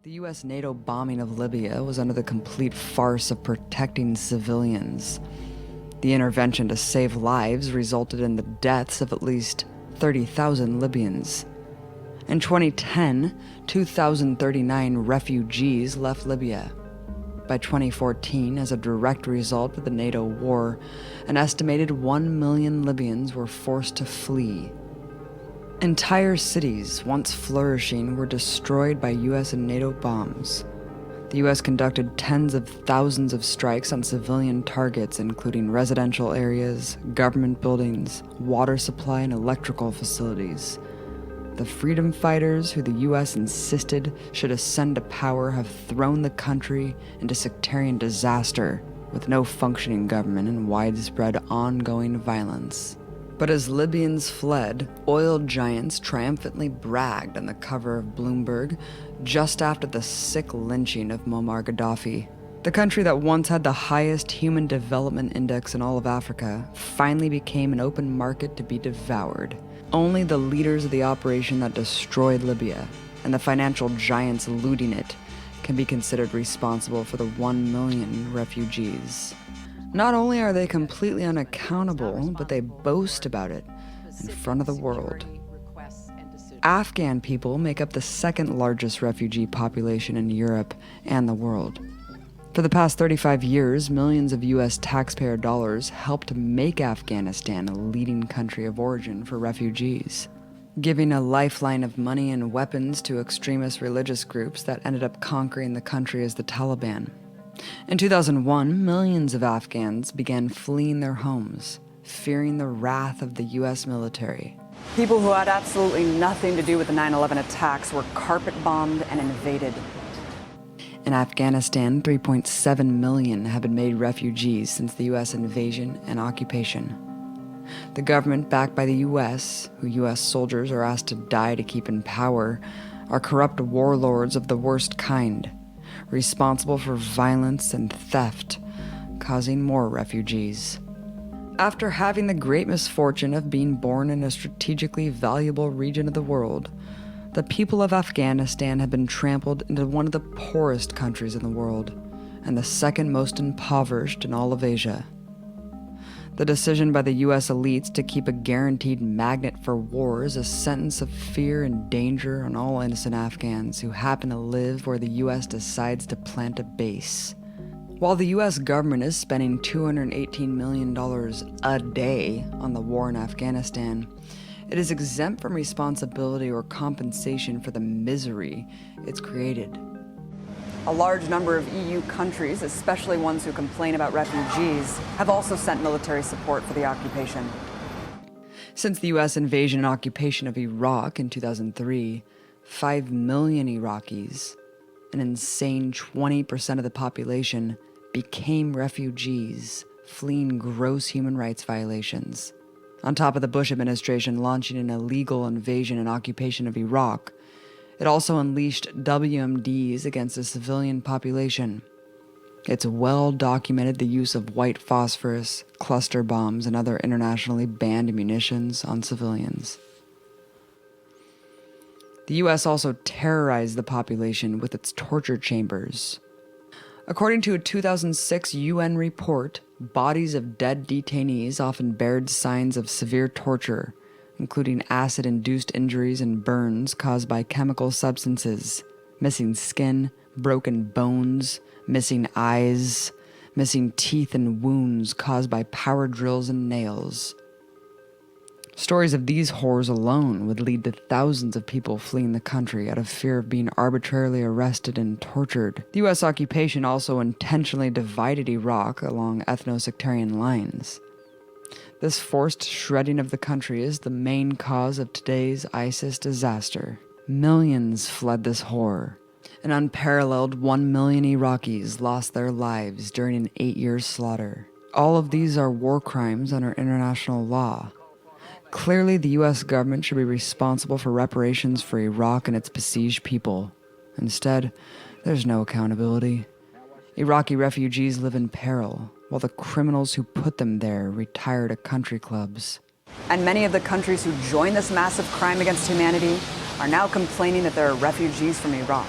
The U.S. NATO bombing of Libya was under the complete farce of protecting civilians. The intervention to save lives resulted in the deaths of at least 30,000 Libyans. In 2010, 2,039 refugees left Libya. By 2014, as a direct result of the NATO war, an estimated 1 million Libyans were forced to flee. Entire cities, once flourishing, were destroyed by U.S. and NATO bombs. The U.S. conducted tens of thousands of strikes on civilian targets, including residential areas, government buildings, water supply, and electrical facilities. The freedom fighters who the U.S. insisted should ascend to power have thrown the country into sectarian disaster, with no functioning government and widespread ongoing violence. But as Libyans fled, oil giants triumphantly bragged on the cover of Bloomberg just after the sick lynching of Muammar Gaddafi. The country that once had the highest human development index in all of Africa finally became an open market to be devoured. Only the leaders of the operation that destroyed Libya and the financial giants looting it can be considered responsible for the 1 million refugees. Not only are they completely unaccountable, but they boast about it in front of the world. Afghan people make up the second largest refugee population in Europe and the world. For the past 35 years, millions of U.S. taxpayer dollars helped make Afghanistan a leading country of origin for refugees, giving a lifeline of money and weapons to extremist religious groups that ended up conquering the country as the Taliban. In 2001, millions of Afghans began fleeing their homes, fearing the wrath of the U.S. military. People who had absolutely nothing to do with the 9/11 attacks were carpet-bombed and invaded. In Afghanistan, 3.7 million have been made refugees since the U.S. invasion and occupation. The government backed by the U.S., who U.S. soldiers are asked to die to keep in power, are corrupt warlords of the worst kind, responsible for violence and theft, causing more refugees. After having the great misfortune of being born in a strategically valuable region of the world, the people of Afghanistan have been trampled into one of the poorest countries in the world, and the second most impoverished in all of Asia. The decision by the U.S. elites to keep a guaranteed magnet for war is a sentence of fear and danger on all innocent Afghans who happen to live where the U.S. decides to plant a base. While the U.S. government is spending $218 million a day on the war in Afghanistan, it is exempt from responsibility or compensation for the misery it's created. A large number of EU countries, especially ones who complain about refugees, have also sent military support for the occupation. Since the U.S. invasion and occupation of Iraq in 2003, 5 million Iraqis, an insane 20% of the population, became refugees, fleeing gross human rights violations. On top of the Bush administration launching an illegal invasion and occupation of Iraq, it also unleashed WMDs against the civilian population. It's well documented the use of white phosphorus, cluster bombs, and other internationally banned munitions on civilians. The U.S. also terrorized the population with its torture chambers. According to a 2006 UN report, bodies of dead detainees often bared signs of severe torture, including acid-induced injuries and burns caused by chemical substances, missing skin, broken bones, missing eyes, missing teeth and wounds caused by power drills and nails. Stories of these horrors alone would lead to thousands of people fleeing the country out of fear of being arbitrarily arrested and tortured. The U.S. occupation also intentionally divided Iraq along ethno-sectarian lines. This forced shredding of the country is the main cause of today's ISIS disaster. Millions fled this horror. An unparalleled 1 million Iraqis lost their lives during an 8-year slaughter. All of these are war crimes under international law. Clearly, the U.S. government should be responsible for reparations for Iraq and its besieged people. Instead, there's no accountability. Iraqi refugees live in peril, while the criminals who put them there retire to country clubs. And many of the countries who joined this massive crime against humanity are now complaining that there are refugees from Iraq.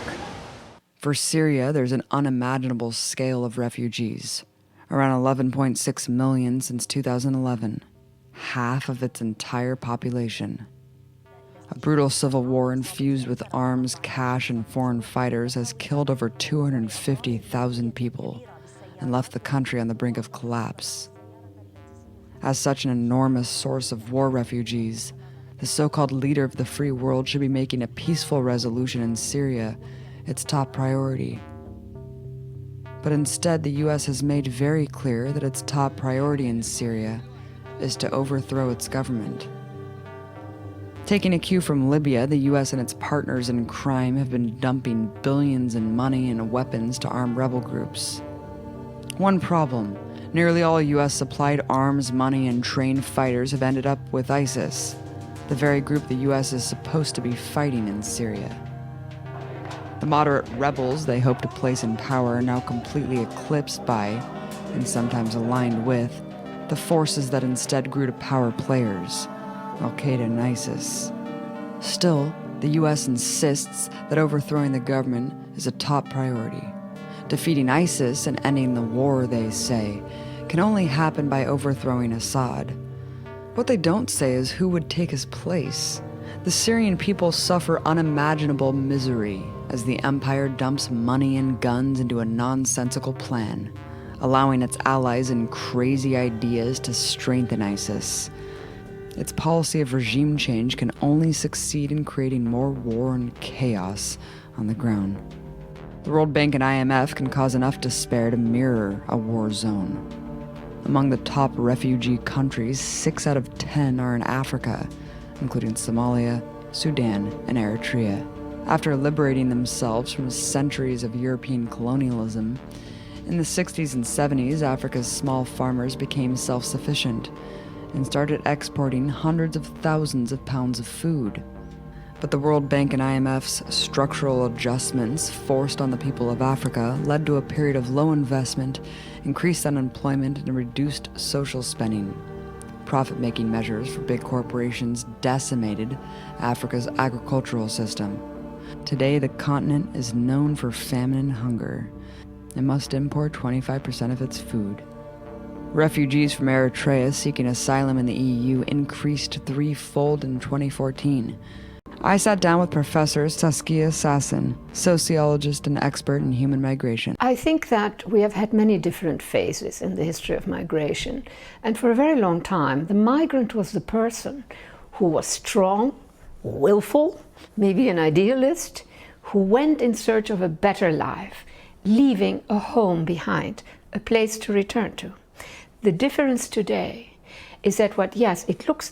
For Syria, there's an unimaginable scale of refugees, around 11.6 million since 2011, half of its entire population. A brutal civil war infused with arms, cash, and foreign fighters has killed over 250,000 people and left the country on the brink of collapse. As such an enormous source of war refugees, the so-called leader of the free world should be making a peaceful resolution in Syria its top priority. But instead, the US has made very clear that its top priority in Syria is to overthrow its government. Taking a cue from Libya, the US and its partners in crime have been dumping billions in money and weapons to arm rebel groups. One problem: nearly all US-supplied arms, money, and trained fighters have ended up with ISIS, the very group the US is supposed to be fighting in Syria. The moderate rebels they hope to place in power are now completely eclipsed by, and sometimes aligned with, the forces that instead grew to power players, Al-Qaeda and ISIS. Still, the US insists that overthrowing the government is a top priority. Defeating ISIS and ending the war, they say, can only happen by overthrowing Assad. What they don't say is who would take his place. The Syrian people suffer unimaginable misery as the empire dumps money and guns into a nonsensical plan, allowing its allies and crazy ideas to strengthen ISIS. Its policy of regime change can only succeed in creating more war and chaos on the ground. The World Bank and IMF can cause enough despair to mirror a war zone. Among the top refugee countries, 6 out of 10 are in Africa, including Somalia, Sudan, and Eritrea. After liberating themselves from centuries of European colonialism, in the 60s and 70s, Africa's small farmers became self-sufficient and started exporting hundreds of thousands of pounds of food. But the World Bank and IMF's structural adjustments forced on the people of Africa led to a period of low investment, increased unemployment, and reduced social spending. Profit-making measures for big corporations decimated Africa's agricultural system. Today, the continent is known for famine and hunger. It must import 25% of its food. Refugees from Eritrea seeking asylum in the EU increased threefold in 2014. I sat down with Professor Saskia Sassen, sociologist and expert in human migration. I think that we have had many different phases in the history of migration. And for a very long time, the migrant was the person who was strong, willful, maybe an idealist, who went in search of a better life, leaving a home behind, a place to return to. The difference today is that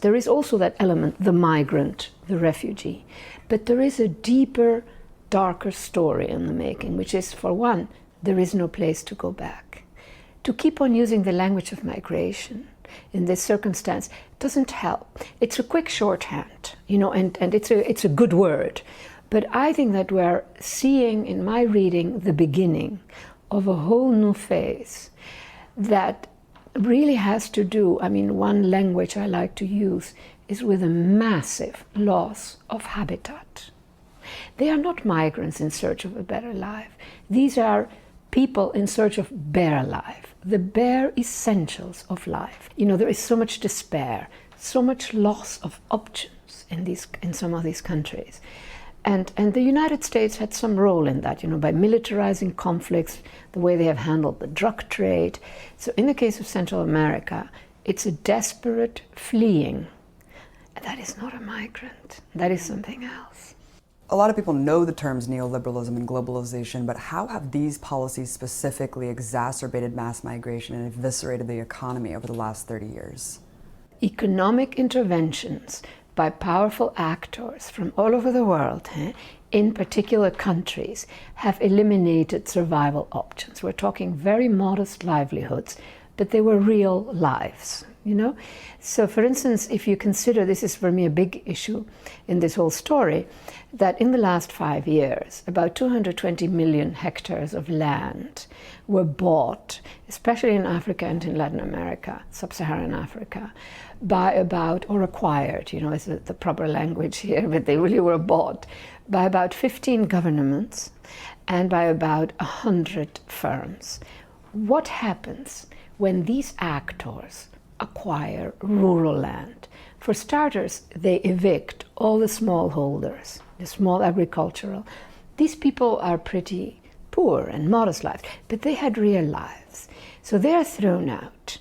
there is also that element, the migrant, the refugee, but there is a deeper, darker story in the making, which is, for one, there is no place to go back. To keep on using the language of migration in this circumstance doesn't help. It's a quick shorthand, and it's a good word. But I think that we're seeing, in my reading, the beginning of a whole new phase that really has to do, one language I like to use is with a massive loss of habitat. They are not migrants in search of a better life. These are people in search of bare life, the bare essentials of life. There is so much despair, so much loss of options in some of these countries. And the United States had some role in that, by militarizing conflicts, the way they have handled the drug trade. So in the case of Central America, it's a desperate fleeing. And that is not a migrant. That is something else. A lot of people know the terms neoliberalism and globalization, but how have these policies specifically exacerbated mass migration and eviscerated the economy over the last 30 years? Economic interventions by powerful actors from all over the world, in particular countries, have eliminated survival options. We're talking very modest livelihoods, but they were real lives, So for instance, if you consider, this is for me a big issue in this whole story, that in the last 5 years, about 220 million hectares of land were bought, especially in Africa and in Latin America, sub-Saharan Africa, or acquired, is the proper language here, but they really were bought by about 15 governments and by about 100 firms. What happens when these actors acquire rural land? For starters, they evict all the smallholders, the small agricultural. These people are pretty poor and modest lives, but they had real lives. So they are thrown out.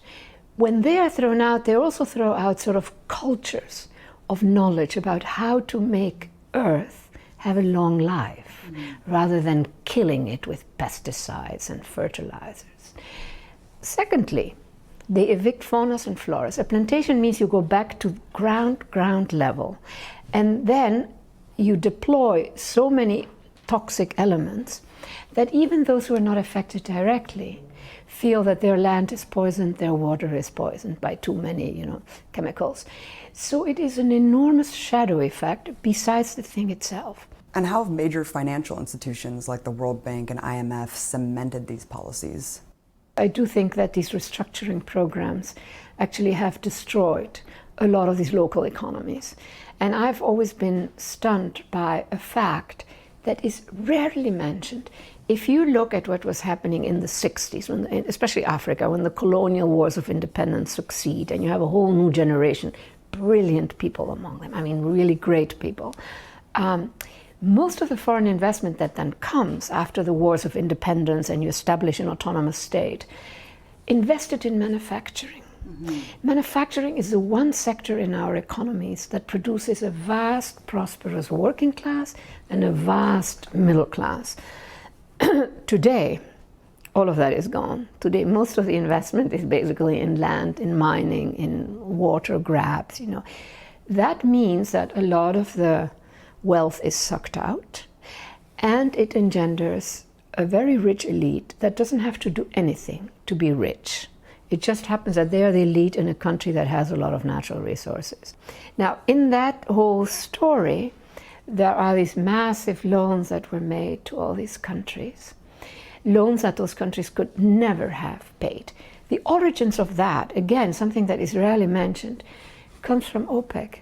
When they are thrown out, they also throw out sort of cultures of knowledge about how to make earth have a long life, rather than killing it with pesticides and fertilizers. Secondly, they evict faunas and floras. A plantation means you go back to ground level, and then you deploy so many toxic elements that even those who are not affected directly feel that their land is poisoned, their water is poisoned by too many, chemicals. So it is an enormous shadow effect besides the thing itself. And how have major financial institutions like the World Bank and IMF cemented these policies? I do think that these restructuring programs actually have destroyed a lot of these local economies. And I've always been stunned by a fact that is rarely mentioned. If you look at what was happening in the 60s, especially Africa, when the colonial wars of independence succeed, and you have a whole new generation, brilliant people among them, I mean really great people. Most of the foreign investment that then comes after the wars of independence and you establish an autonomous state, invested in manufacturing. Mm-hmm. Manufacturing is the one sector in our economies that produces a vast, prosperous working class and a vast middle class. Today, all of that is gone. Today, most of the investment is basically in land, in mining, in water grabs. That means that a lot of the wealth is sucked out, and it engenders a very rich elite that doesn't have to do anything to be rich. It just happens that they are the elite in a country that has a lot of natural resources. Now, in that whole story, there are these massive loans that were made to all these countries, loans that those countries could never have paid. The origins of that, again, something that is rarely mentioned, comes from OPEC.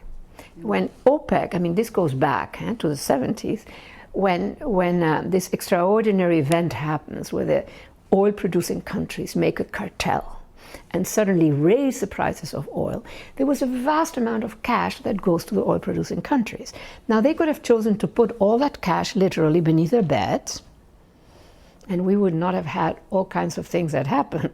When OPEC, this goes back to the 70s, when this extraordinary event happens where the oil-producing countries make a cartel and suddenly raise the prices of oil, there was a vast amount of cash that goes to the oil-producing countries. Now, they could have chosen to put all that cash literally beneath their beds, and we would not have had all kinds of things that happened,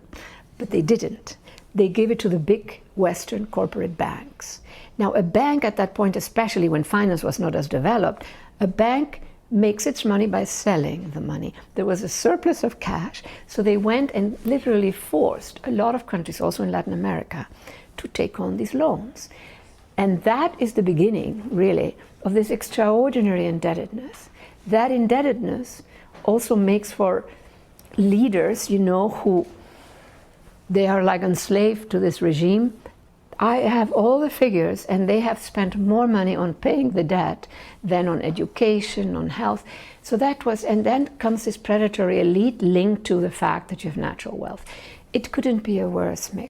but they didn't. They gave it to the big Western corporate banks. Now, a bank at that point, especially when finance was not as developed, a bank makes its money by selling the money. There was a surplus of cash, so they went and literally forced a lot of countries, also in Latin America, to take on these loans. And that is the beginning, really, of this extraordinary indebtedness. That indebtedness also makes for leaders, who they are like enslaved to this regime. I have all the figures, and they have spent more money on paying the debt than on education, on health. So that was, and then comes this predatory elite linked to the fact that you have natural wealth. It couldn't be a worse mix.